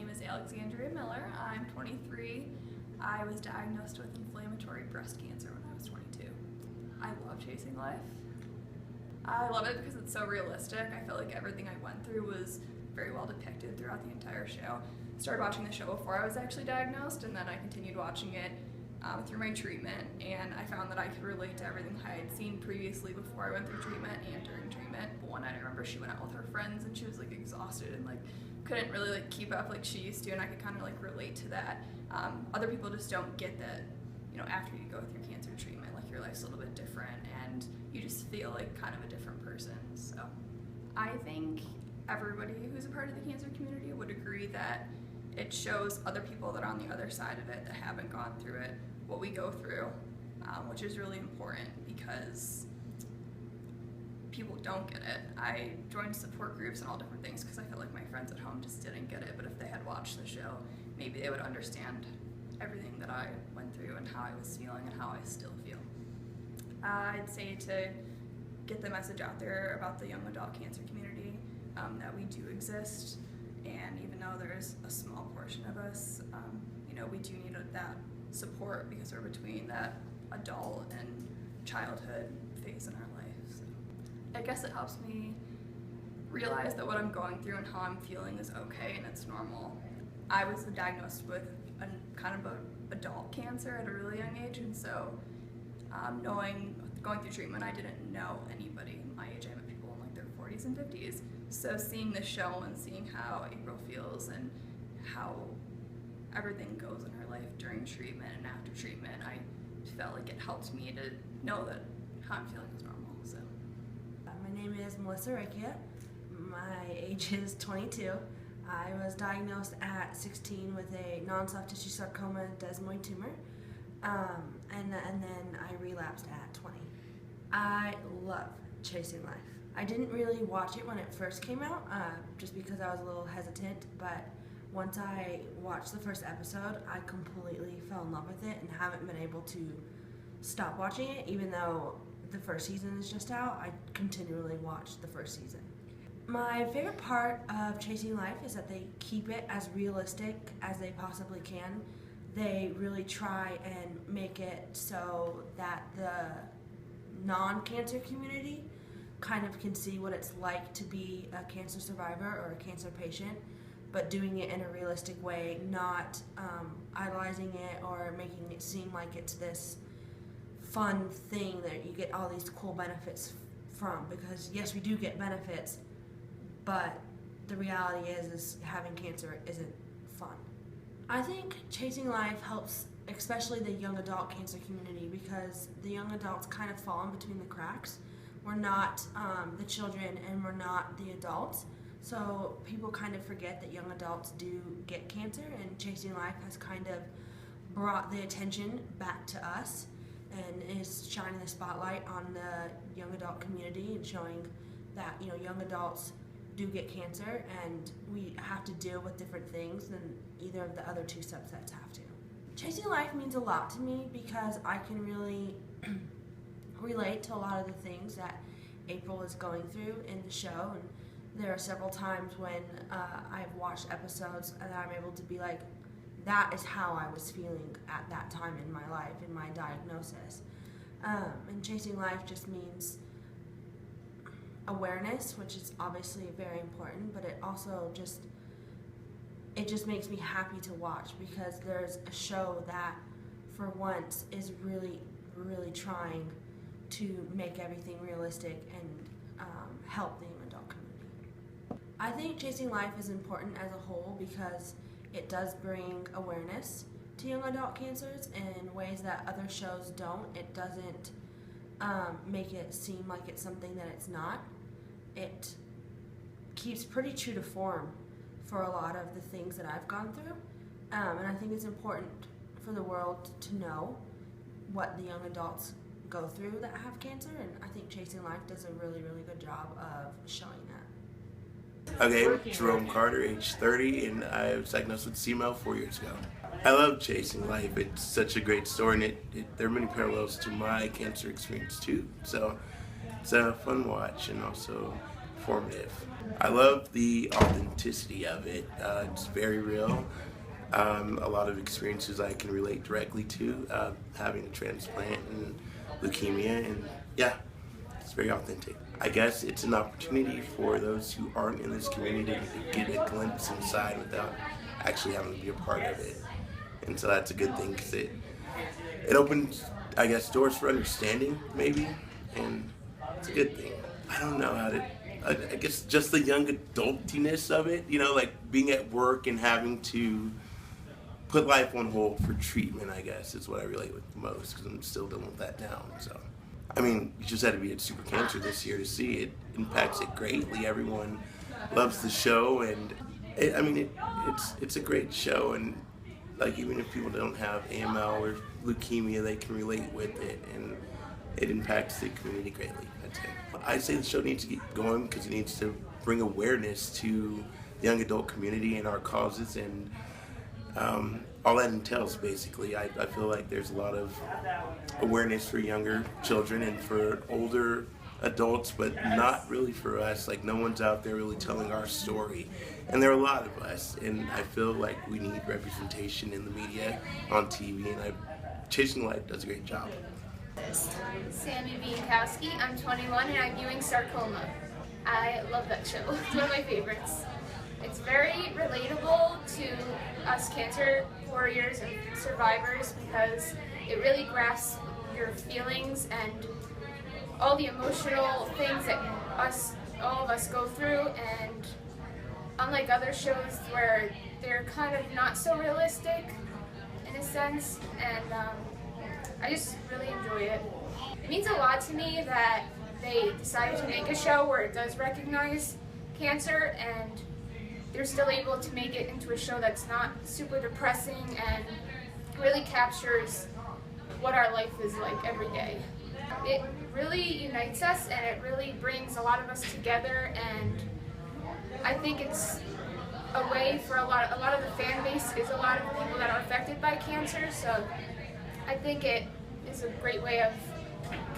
name is Alexandra Miller. I'm 23. I was diagnosed with inflammatory breast cancer when I was 22. I love Chasing Life. I love it because it's so realistic. I feel like everything I went through was very well depicted throughout the entire show. I started watching the show before I was actually diagnosed, and then I continued watching it through my treatment, and I found that I could relate to everything I had seen previously before I went through treatment and during treatment. But one night I remember she went out with her friends and she was like exhausted and like couldn't really like keep up like she used to, and I could kind of like relate to that. Other people just don't get that, you know, after you go through cancer treatment, like your life's a little bit different and you just feel like kind of a different person. So I think everybody who's a part of the cancer community would agree that it shows other people that are on the other side of it that haven't gone through it what we go through, which is really important because people don't get it. I joined support groups and all different things because I feel like my friends at home just didn't get it, but if they had watched the show, maybe they would understand everything that I went through and how I was feeling and how I still feel. I'd say to get the message out there about the young adult cancer community, that we do exist, and even though there's a small portion of us, you know, we do need that support because we're between that adult and childhood phase in our life. So I guess it helps me realize that what I'm going through and how I'm feeling is okay and it's normal. I was diagnosed with a kind of adult cancer at a really young age, and so going through treatment, I didn't know anybody my age. I met people in like their 40s and 50s. So seeing the show and seeing how April feels and how everything goes in her life during treatment and after treatment, I felt like it helped me to know that how I'm feeling is normal. So, my name is Melissa Rekia. My age is 22. I was diagnosed at 16 with a non-soft tissue sarcoma desmoid tumor, and then I relapsed at 20. I love Chasing Life. I didn't really watch it when it first came out, just because I was a little hesitant, but once I watched the first episode, I completely fell in love with it and haven't been able to stop watching it. Even though the first season is just out, I continually watch the first season. My favorite part of Chasing Life is that they keep it as realistic as they possibly can. They really try and make it so that the non-cancer community kind of can see what it's like to be a cancer survivor or a cancer patient, but doing it in a realistic way, not idolizing it or making it seem like it's this fun thing that you get all these cool benefits from. Because yes, we do get benefits, but the reality is having cancer isn't fun. I think Chasing Life helps especially the young adult cancer community because the young adults kind of fall in between the cracks. We're not the children and we're not the adults, so people kind of forget that young adults do get cancer, and Chasing Life has kind of brought the attention back to us and is shining the spotlight on the young adult community and showing that, you know, young adults do get cancer and we have to deal with different things than either of the other two subsets have to. Chasing Life means a lot to me because I can really relate to a lot of the things that April is going through in the show, and there are several times when I've watched episodes and I'm able to be like, that is how I was feeling at that time in my life, in my diagnosis. And Chasing Life just means awareness, which is obviously very important, but it also just makes me happy to watch because there's a show that for once is really, really trying to make everything realistic and help the young adult community. I think Chasing Life is important as a whole because it does bring awareness to young adult cancers in ways that other shows don't. It doesn't make it seem like it's something that it's not. It keeps pretty true to form for a lot of the things that I've gone through, and I think it's important for the world to know what the young adults go through that have cancer, and I think Chasing Life does a really, really good job of showing that. Okay, Jerome Carter, age 30, and I was diagnosed with CML 4 years ago. I love Chasing Life. It's such a great story, and there are many parallels to my cancer experience too. So it's a fun watch, and also informative. I love the authenticity of it. It's very real. A lot of experiences I can relate directly to, having a transplant and leukemia, and yeah, it's very authentic. I guess it's an opportunity for those who aren't in this community to get a glimpse inside without actually having to be a part of it. And so that's a good thing, because it opens, I guess, doors for understanding, maybe, and it's a good thing. I don't know how to, I guess just the young adultiness of it, you know, like being at work and having to put life on hold for treatment, I guess, is what I relate with the most, because I'm still dealing with that now. So, I mean, you just had to be at Super Cancer this year to see it. Impacts it greatly. Everyone loves the show, and it's a great show. And like, even if people don't have AML or leukemia, they can relate with it, and it impacts the community greatly, I'd say the show needs to keep going, because it needs to bring awareness to the young adult community and our causes, and all that entails, basically. I feel like there's a lot of awareness for younger children and for older adults, but not really for us. Like, no one's out there really telling our story, and there are a lot of us, and I feel like we need representation in the media, on TV, and Chasing Life does a great job. Sammy Biankowski, I'm 21 and I'm viewing Sarcoma. I love that show. It's one of my favorites. It's very relatable to us cancer warriors and survivors, because it really grasps your feelings and all the emotional things that all of us go through, and unlike other shows where they're kind of not so realistic in a sense, and I just really enjoy it. It means a lot to me that they decided to make a show where it does recognize cancer, and they're still able to make it into a show that's not super depressing and really captures what our life is like every day. It really unites us, and it really brings a lot of us together, and I think it's a way for a lot of the fan base is a lot of people that are affected by cancer, so I think it is a great way of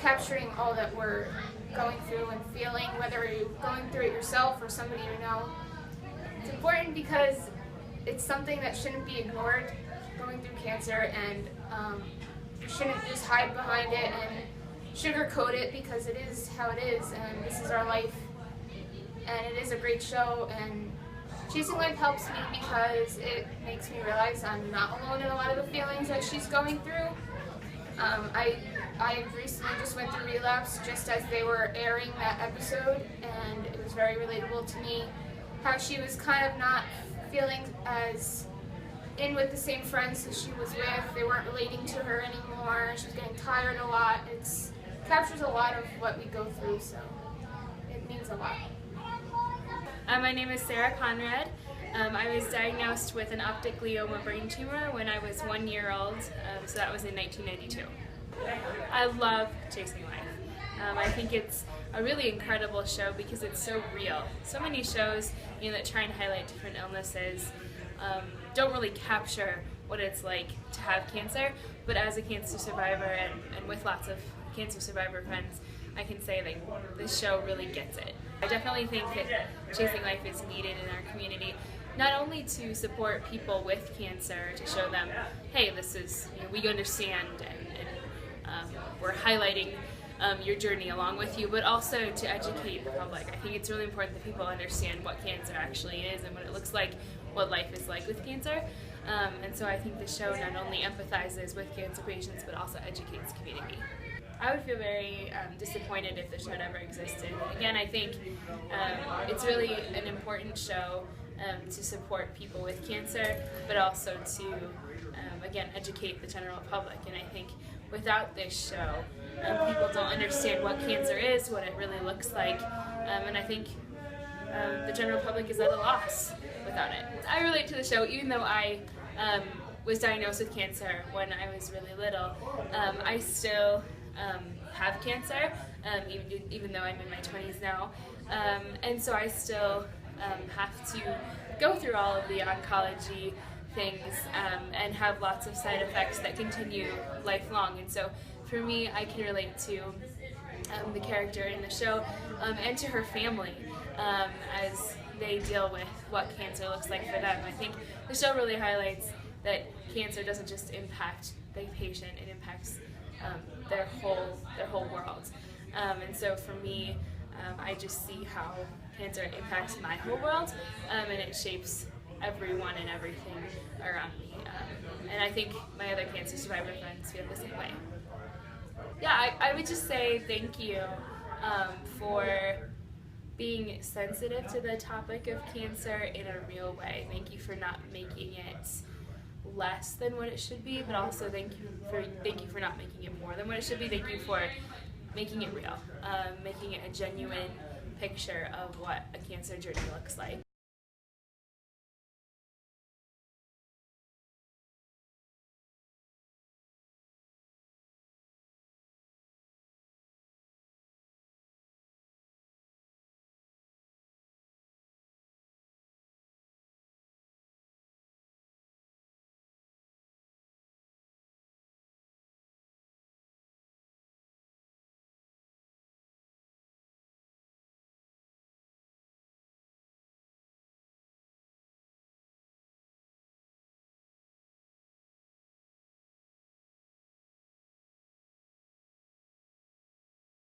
capturing all that we're going through and feeling, whether you're going through it yourself or somebody you know. It's important because it's something that shouldn't be ignored, going through cancer, and you shouldn't just hide behind it and sugarcoat it, because it is how it is, and this is our life, and it is a great show. And Chasing Life helps me because it makes me realize I'm not alone in a lot of the feelings that she's going through. I recently just went through relapse just as they were airing that episode, and it was very relatable to me how she was kind of not feeling as in with the same friends that she was with. They weren't relating to her anymore. She was getting tired a lot. It captures a lot of what we go through, so it means a lot. My name is Sarah Conrad. I was diagnosed with an optic glioma brain tumor when I was 1 year old, so that was in 1992. I love Chasing Life. I think it's a really incredible show because it's so real. So many shows, that try and highlight different illnesses don't really capture what it's like to have cancer, but as a cancer survivor and with lots of cancer survivor friends, I can say that this show really gets it. I definitely think that Chasing Life is needed in our community, not only to support people with cancer, to show them, hey, this is, we understand, and we're highlighting your journey along with you, but also to educate the public. I think it's really important that people understand what cancer actually is and what it looks like, what life is like with cancer. And so I think the show not only empathizes with cancer patients, but also educates the community. I would feel very disappointed if the show never existed. Again, I think it's really an important show to support people with cancer, but also to, again, educate the general public. And I think without this show, people don't understand what cancer is, what it really looks like, and I think the general public is at a loss without it. I relate to the show, even though I was diagnosed with cancer when I was really little. I still have cancer, even though I'm in my 20s now, and so I still have to go through all of the oncology things and have lots of side effects that continue lifelong. And so for me, I can relate to the character in the show and to her family. as they deal with what cancer looks like for them. I think the show really highlights that cancer doesn't just impact the patient, it impacts their whole world. And so for me, I just see how cancer impacts my whole world, and it shapes everyone and everything around me. And I think my other cancer survivor friends feel the same way. Yeah, I would just say thank you for being sensitive to the topic of cancer in a real way. Thank you for not making it less than what it should be, but also thank you for not making it more than what it should be. Thank you for making it real, making it a genuine picture of what a cancer journey looks like.